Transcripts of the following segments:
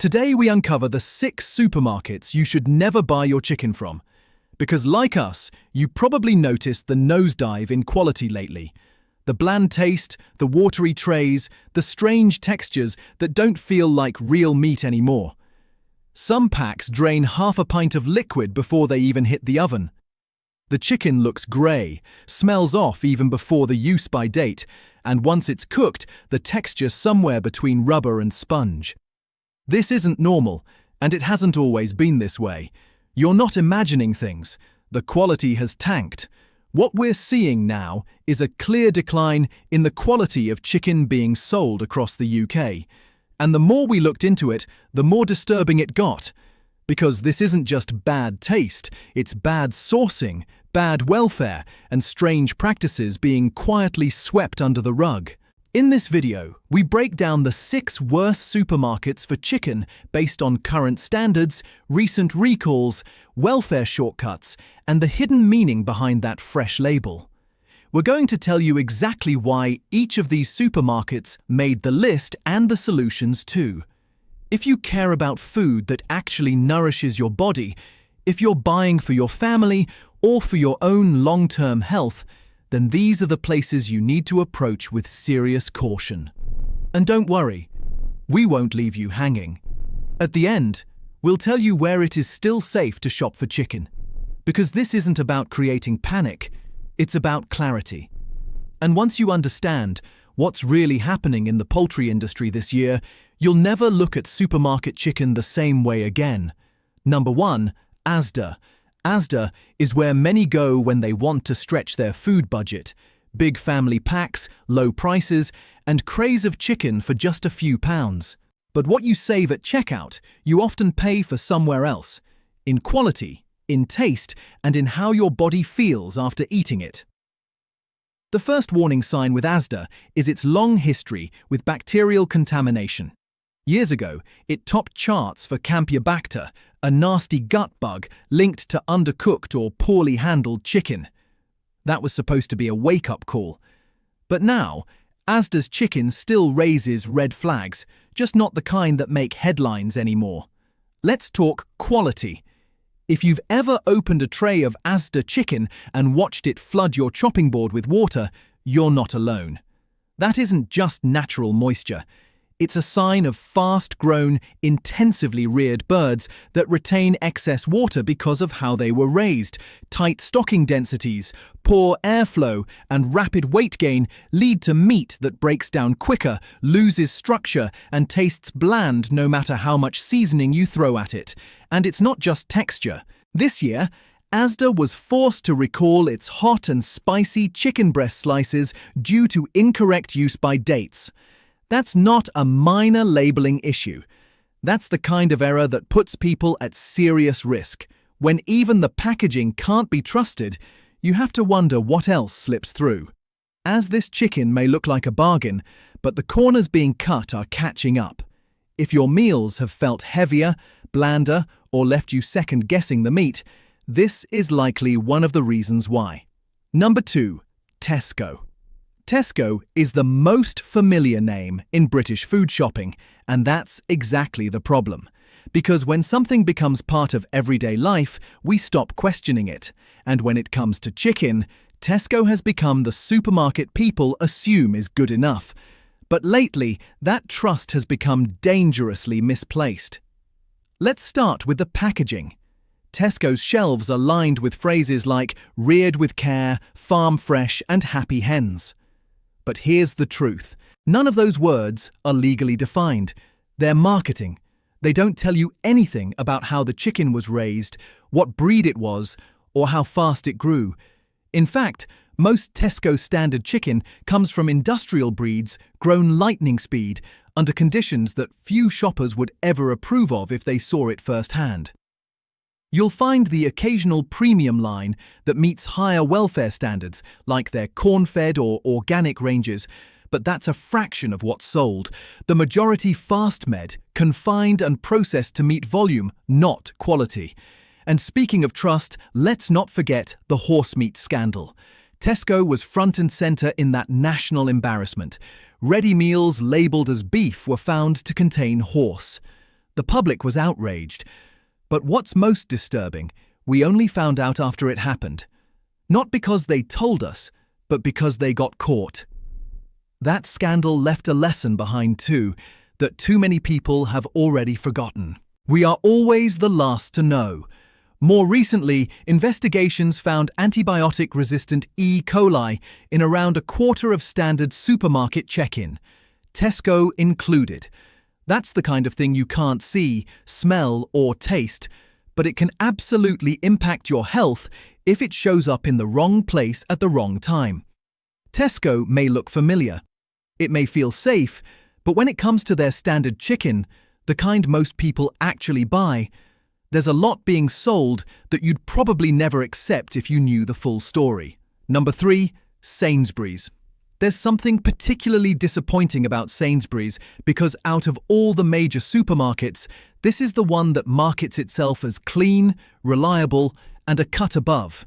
Today we uncover the 6 supermarkets you should never buy your chicken from. Because like us, you probably noticed the nosedive in quality lately. The bland taste, the watery trays, the strange textures that don't feel like real meat anymore. Some packs drain half a pint of liquid before they even hit the oven. The chicken looks grey, smells off even before the use-by date, and once it's cooked, the texture somewhere between rubber and sponge. This isn't normal, and it hasn't always been this way. You're not imagining things. The quality has tanked. What we're seeing now is a clear decline in the quality of chicken being sold across the UK. And the more we looked into it, the more disturbing it got. Because this isn't just bad taste, it's bad sourcing, bad welfare, and strange practices being quietly swept under the rug. In this video, we break down the 6 worst supermarkets for chicken based on current standards, recent recalls, welfare shortcuts, and the hidden meaning behind that fresh label. We're going to tell you exactly why each of these supermarkets made the list and the solutions too. If you care about food that actually nourishes your body, if you're buying for your family or for your own long-term health, then these are the places you need to approach with serious caution. And don't worry, we won't leave you hanging. At the end, we'll tell you where it is still safe to shop for chicken. Because this isn't about creating panic, it's about clarity. And once you understand what's really happening in the poultry industry this year, you'll never look at supermarket chicken the same way again. Number 1, Asda. Asda is where many go when they want to stretch their food budget. Big family packs, low prices, and craze of chicken for just a few pounds. But what you save at checkout, you often pay for somewhere else. In quality, in taste, and in how your body feels after eating it. The first warning sign with Asda is its long history with bacterial contamination. Years ago, it topped charts for Campylobacter, a nasty gut bug linked to undercooked or poorly handled chicken. That was supposed to be a wake-up call. But now, Asda's chicken still raises red flags, just not the kind that make headlines anymore. Let's talk quality. If you've ever opened a tray of Asda chicken and watched it flood your chopping board with water, you're not alone. That isn't just natural moisture. It's a sign of fast-grown, intensively reared birds that retain excess water because of how they were raised. Tight stocking densities, poor airflow, and rapid weight gain lead to meat that breaks down quicker, loses structure, and tastes bland no matter how much seasoning you throw at it. And it's not just texture. This year, Asda was forced to recall its hot and spicy chicken breast slices due to incorrect use-by dates. That's not a minor labeling issue. That's the kind of error that puts people at serious risk. When even the packaging can't be trusted, you have to wonder what else slips through. As this chicken may look like a bargain, but the corners being cut are catching up. If your meals have felt heavier, blander, or left you second-guessing the meat, this is likely one of the reasons why. Number 2, Tesco. Tesco is the most familiar name in British food shopping, and that's exactly the problem. Because when something becomes part of everyday life, we stop questioning it. And when it comes to chicken, Tesco has become the supermarket people assume is good enough. But lately, that trust has become dangerously misplaced. Let's start with the packaging. Tesco's shelves are lined with phrases like reared with care, farm fresh, and happy hens. But here's the truth. None of those words are legally defined. They're marketing. They don't tell you anything about how the chicken was raised, what breed it was, or how fast it grew. In fact, most Tesco standard chicken comes from industrial breeds grown lightning speed under conditions that few shoppers would ever approve of if they saw it firsthand. You'll find the occasional premium line that meets higher welfare standards, like their corn-fed or organic ranges, but that's a fraction of what's sold. The majority fast-med, confined and processed to meet volume, not quality. And speaking of trust, let's not forget the horse meat scandal. Tesco was front and centre in that national embarrassment. Ready meals labelled as beef were found to contain horse. The public was outraged. But what's most disturbing, we only found out after it happened. Not because they told us, but because they got caught. That scandal left a lesson behind too, that too many people have already forgotten. We are always the last to know. More recently, investigations found antibiotic-resistant E. coli in around a quarter of standard supermarket check-in, Tesco included. That's the kind of thing you can't see, smell, or taste, but it can absolutely impact your health if it shows up in the wrong place at the wrong time. Tesco may look familiar. It may feel safe, but when it comes to their standard chicken, the kind most people actually buy, there's a lot being sold that you'd probably never accept if you knew the full story. Number 3, Sainsbury's. There's something particularly disappointing about Sainsbury's because out of all the major supermarkets, this is the one that markets itself as clean, reliable, and a cut above.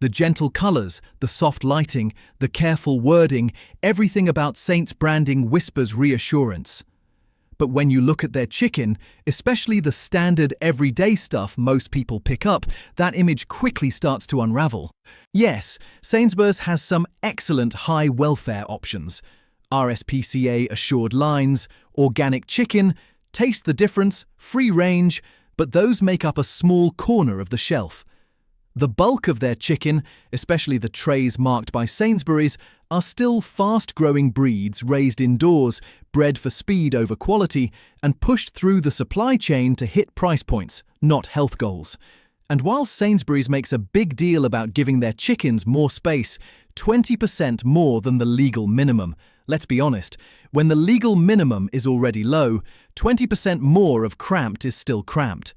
The gentle colours, the soft lighting, the careful wording, everything about Saint's branding whispers reassurance. But when you look at their chicken, especially the standard everyday stuff most people pick up, that image quickly starts to unravel. Yes, Sainsbury's has some excellent high welfare options. RSPCA assured lines, organic chicken, taste the difference, free range, but those make up a small corner of the shelf. The bulk of their chicken, especially the trays marked by Sainsbury's, are still fast-growing breeds raised indoors, bred for speed over quality, and pushed through the supply chain to hit price points, not health goals. And while Sainsbury's makes a big deal about giving their chickens more space, 20% more than the legal minimum, let's be honest, when the legal minimum is already low, 20% more of cramped is still cramped.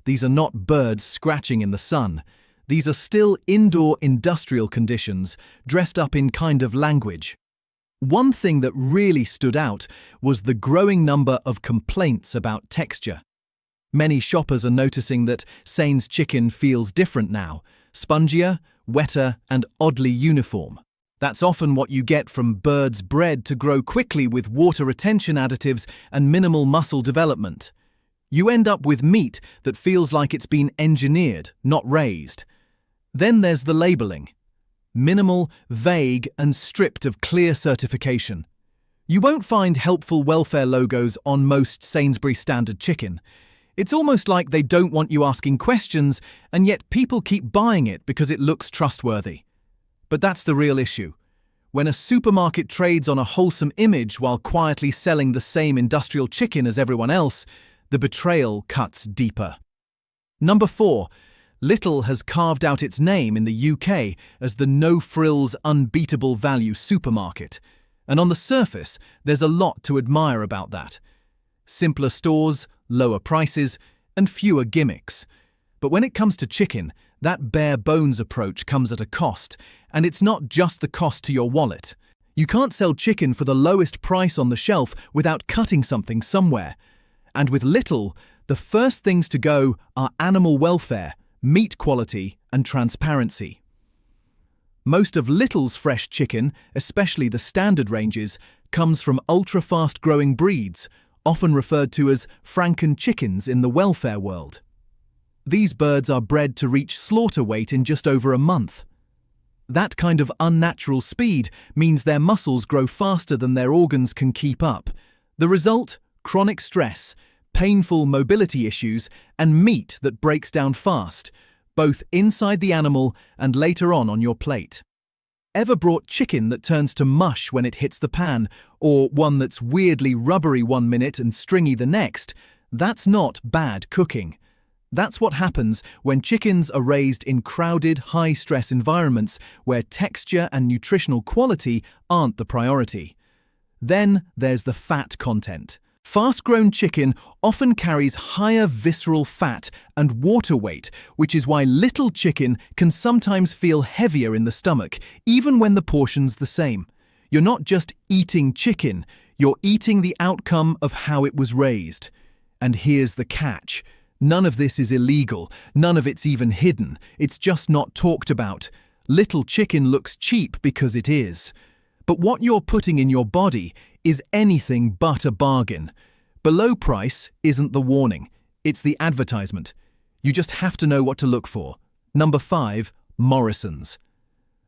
These are not birds scratching in the sun. These are still indoor industrial conditions, dressed up in kind of language. One thing that really stood out was the growing number of complaints about texture. Many shoppers are noticing that Sain's chicken feels different now, spongier, wetter, and oddly uniform. That's often what you get from birds bred to grow quickly with water retention additives and minimal muscle development. You end up with meat that feels like it's been engineered, not raised. Then there's the labeling. Minimal, vague, and stripped of clear certification. You won't find helpful welfare logos on most Sainsbury's standard chicken. It's almost like they don't want you asking questions, and yet people keep buying it because it looks trustworthy. But that's the real issue. When a supermarket trades on a wholesome image while quietly selling the same industrial chicken as everyone else, the betrayal cuts deeper. Number 4. Lidl has carved out its name in the UK as the no-frills, unbeatable value supermarket. And on the surface, there's a lot to admire about that. Simpler stores, lower prices, and fewer gimmicks. But when it comes to chicken, that bare-bones approach comes at a cost, and it's not just the cost to your wallet. You can't sell chicken for the lowest price on the shelf without cutting something somewhere. And with Lidl, the first things to go are animal welfare, meat quality, and transparency. Most of Lidl's fresh chicken, especially the standard ranges, comes from ultra-fast-growing breeds, often referred to as Franken chickens in the welfare world. These birds are bred to reach slaughter weight in just over a month. That kind of unnatural speed means their muscles grow faster than their organs can keep up. The result? Chronic stress, painful mobility issues, and meat that breaks down fast, both inside the animal and later on your plate. Ever brought chicken that turns to mush when it hits the pan, or one that's weirdly rubbery one minute and stringy the next? That's not bad cooking. That's what happens when chickens are raised in crowded, high-stress environments where texture and nutritional quality aren't the priority. Then there's the fat content. Fast-grown chicken often carries higher visceral fat and water weight, which is why little chicken can sometimes feel heavier in the stomach, even when the portion's the same. You're not just eating chicken, you're eating the outcome of how it was raised. And here's the catch. None of this is illegal, none of it's even hidden, it's just not talked about. Little chicken looks cheap because it is. But what you're putting in your body is anything but a bargain. Below price isn't the warning, it's the advertisement. You just have to know what to look for. Number 5, Morrison's.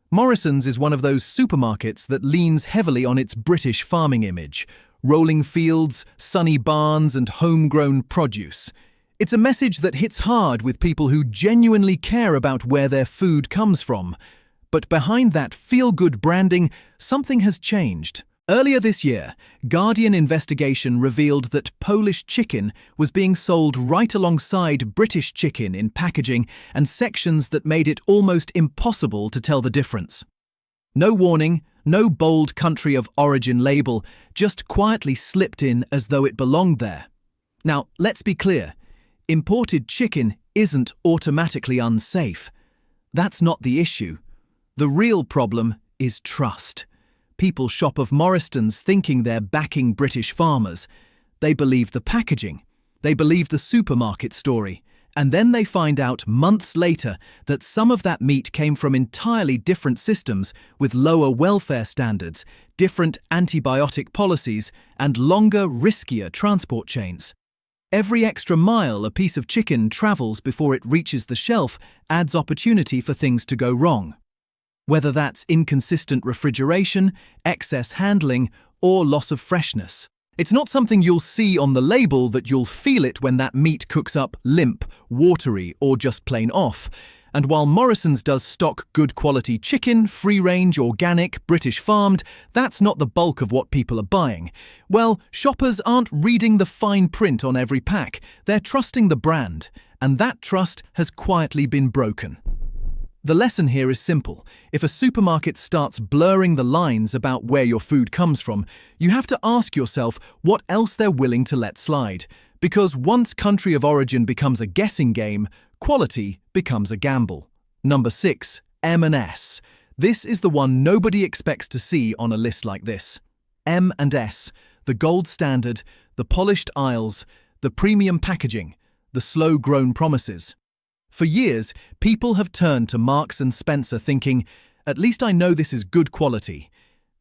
Morrison's is one of those supermarkets that leans heavily on its British farming image. Rolling fields, sunny barns, and homegrown produce. It's a message that hits hard with people who genuinely care about where their food comes from. But behind that feel-good branding, something has changed. Earlier this year, Guardian investigation revealed that Polish chicken was being sold right alongside British chicken in packaging and sections that made it almost impossible to tell the difference. No warning, no bold country of origin label, just quietly slipped in as though it belonged there. Now, let's be clear. Imported chicken isn't automatically unsafe. That's not the issue. The real problem is trust. People shop of Morrison's thinking they're backing British farmers. They believe the packaging. They believe the supermarket story. And then they find out months later that some of that meat came from entirely different systems with lower welfare standards, different antibiotic policies, and longer, riskier transport chains. Every extra mile a piece of chicken travels before it reaches the shelf adds opportunity for things to go wrong. Whether that's inconsistent refrigeration, excess handling, or loss of freshness. It's not something you'll see on the label that you'll feel it when that meat cooks up limp, watery, or just plain off. And while Morrison's does stock good quality chicken, free-range, organic, British farmed, that's not the bulk of what people are buying. Well, shoppers aren't reading the fine print on every pack, they're trusting the brand, and that trust has quietly been broken. The lesson here is simple. If a supermarket starts blurring the lines about where your food comes from, you have to ask yourself what else they're willing to let slide. Because once country of origin becomes a guessing game, quality becomes a gamble. Number 6, M&S. This is the one nobody expects to see on a list like this. M&S, the gold standard, the polished aisles, the premium packaging, the slow-grown promises. For years, people have turned to Marks & Spencer thinking, at least I know this is good quality.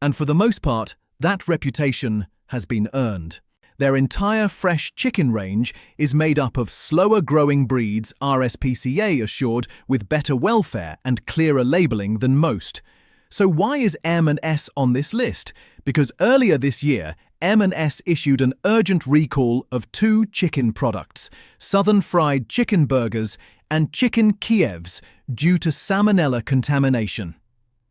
And for the most part, that reputation has been earned. Their entire fresh chicken range is made up of slower-growing breeds RSPCA assured with better welfare and clearer labeling than most. So why is M&S on this list? Because earlier this year, M&S issued an urgent recall of 2 chicken products, Southern Fried Chicken Burgers and Chicken Kievs, due to salmonella contamination.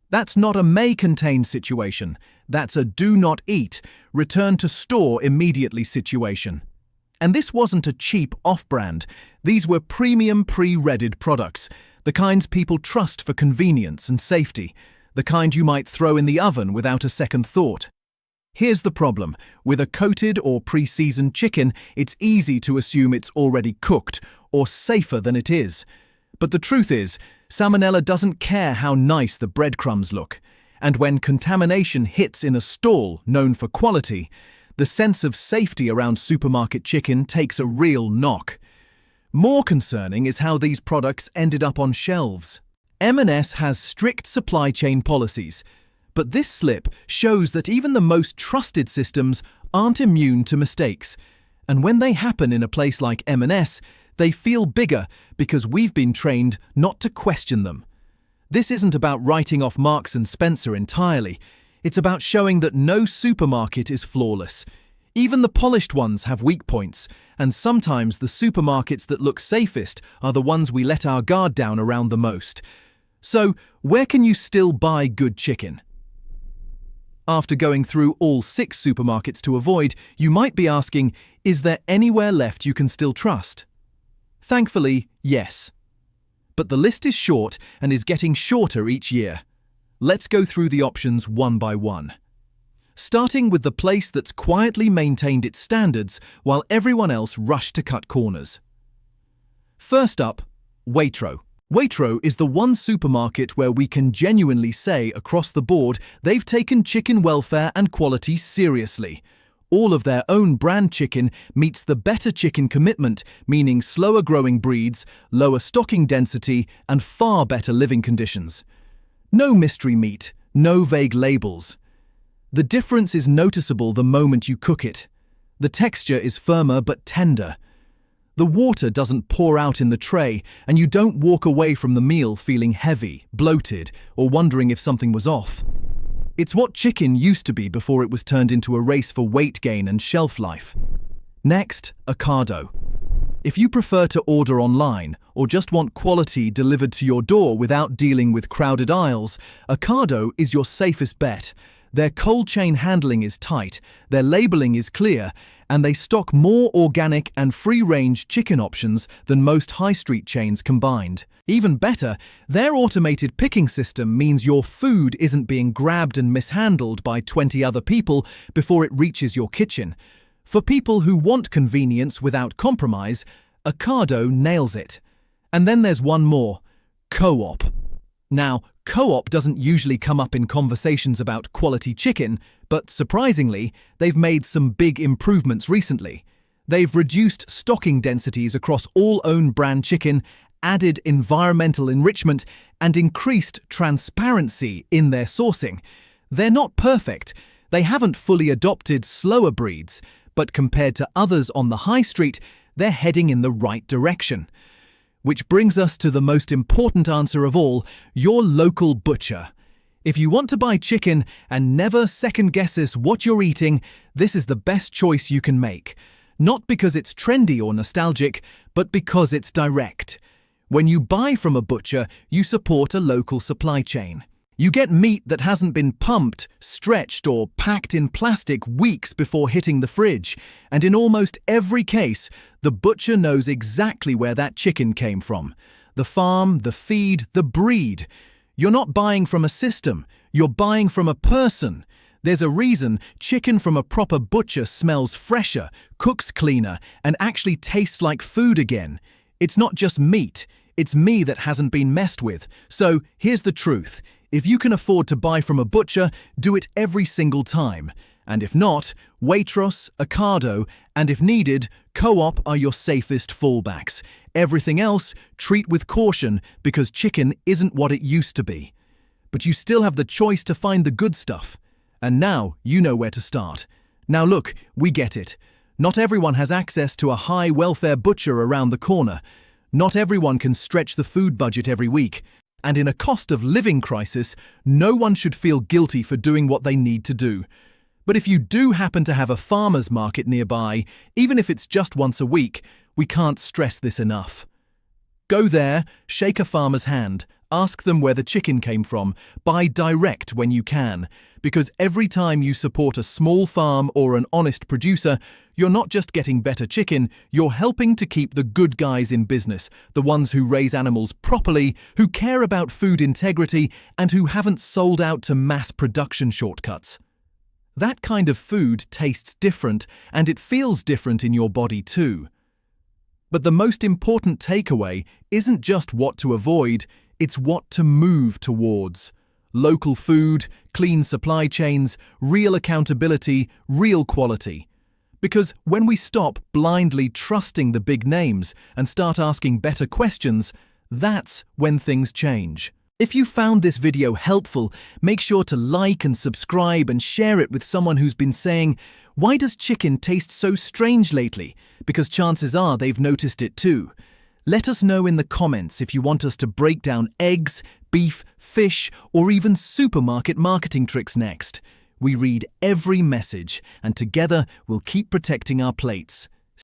That's not a may contain situation, that's a do not eat, return to store immediately situation. And this wasn't a cheap off-brand, these were premium pre-redded products, the kinds people trust for convenience and safety, the kind you might throw in the oven without a second thought. Here's the problem. With a coated or pre-seasoned chicken, it's easy to assume it's already cooked or safer than it is. But the truth is, salmonella doesn't care how nice the breadcrumbs look. And when contamination hits in a stall known for quality, the sense of safety around supermarket chicken takes a real knock. More concerning is how these products ended up on shelves. M&S has strict supply chain policies. But this slip shows that even the most trusted systems aren't immune to mistakes. And when they happen in a place like M&S, they feel bigger because we've been trained not to question them. This isn't about writing off Marks & Spencer entirely. It's about showing that no supermarket is flawless. Even the polished ones have weak points, and sometimes the supermarkets that look safest are the ones we let our guard down around the most. So, where can you still buy good chicken? After going through all 6 supermarkets to avoid, you might be asking, is there anywhere left you can still trust? Thankfully, yes. But the list is short and is getting shorter each year. Let's go through the options one by one. Starting with the place that's quietly maintained its standards while everyone else rushed to cut corners. First up, Waitrose. Waitrose is the one supermarket where we can genuinely say across the board they've taken chicken welfare and quality seriously. All of their own brand chicken meets the better chicken commitment, meaning slower growing breeds, lower stocking density, and far better living conditions. No mystery meat, no vague labels. The difference is noticeable the moment you cook it. The texture is firmer but tender. The water doesn't pour out in the tray, and you don't walk away from the meal feeling heavy, bloated, or wondering if something was off. It's what chicken used to be before it was turned into a race for weight gain and shelf life. Next, avocado. If you prefer to order online or just want quality delivered to your door without dealing with crowded aisles, avocado is your safest bet. Their cold chain handling is tight, their labeling is clear, and they stock more organic and free-range chicken options than most high street chains combined. Even better, their automated picking system means your food isn't being grabbed and mishandled by 20 other people before it reaches your kitchen. For people who want convenience without compromise, avocado nails it. And then there's one more, Co-op. Now, Co-op doesn't usually come up in conversations about quality chicken, but surprisingly, they've made some big improvements recently. They've reduced stocking densities across all own brand chicken, added environmental enrichment, and increased transparency in their sourcing. They're not perfect. They haven't fully adopted slower breeds, but compared to others on the high street, they're heading in the right direction. Which brings us to the most important answer of all, your local butcher. If you want to buy chicken and never second-guess what you're eating, this is the best choice you can make. Not because it's trendy or nostalgic, but because it's direct. When you buy from a butcher, you support a local supply chain. You get meat that hasn't been pumped, stretched, or packed in plastic weeks before hitting the fridge. And in almost every case, the butcher knows exactly where that chicken came from. The farm, the feed, the breed. You're not buying from a system, you're buying from a person. There's a reason chicken from a proper butcher smells fresher, cooks cleaner, and actually tastes like food again. It's not just meat, it's me that hasn't been messed with. So here's the truth. If you can afford to buy from a butcher, do it every single time. And if not, Waitrose, Ocado, and if needed, Co-op are your safest fallbacks. Everything else, treat with caution because chicken isn't what it used to be. But you still have the choice to find the good stuff. And now you know where to start. Now look, we get it. Not everyone has access to a high welfare butcher around the corner. Not everyone can stretch the food budget every week. And in a cost of living crisis, no one should feel guilty for doing what they need to do. But if you do happen to have a farmer's market nearby, even if it's just once a week, we can't stress this enough. Go there, shake a farmer's hand, ask them where the chicken came from, buy direct when you can, because every time you support a small farm or an honest producer, you're not just getting better chicken, you're helping to keep the good guys in business, the ones who raise animals properly, who care about food integrity, and who haven't sold out to mass production shortcuts. That kind of food tastes different, and it feels different in your body too. But the most important takeaway isn't just what to avoid, it's what to move towards. Local food, clean supply chains, real accountability, real quality. Because when we stop blindly trusting the big names and start asking better questions, that's when things change. If you found this video helpful, make sure to like and subscribe and share it with someone who's been saying, "Why does chicken taste so strange lately?" Because chances are they've noticed it too. Let us know in the comments if you want us to break down eggs, beef, fish, or even supermarket marketing tricks next. We read every message, and together we'll keep protecting our plates.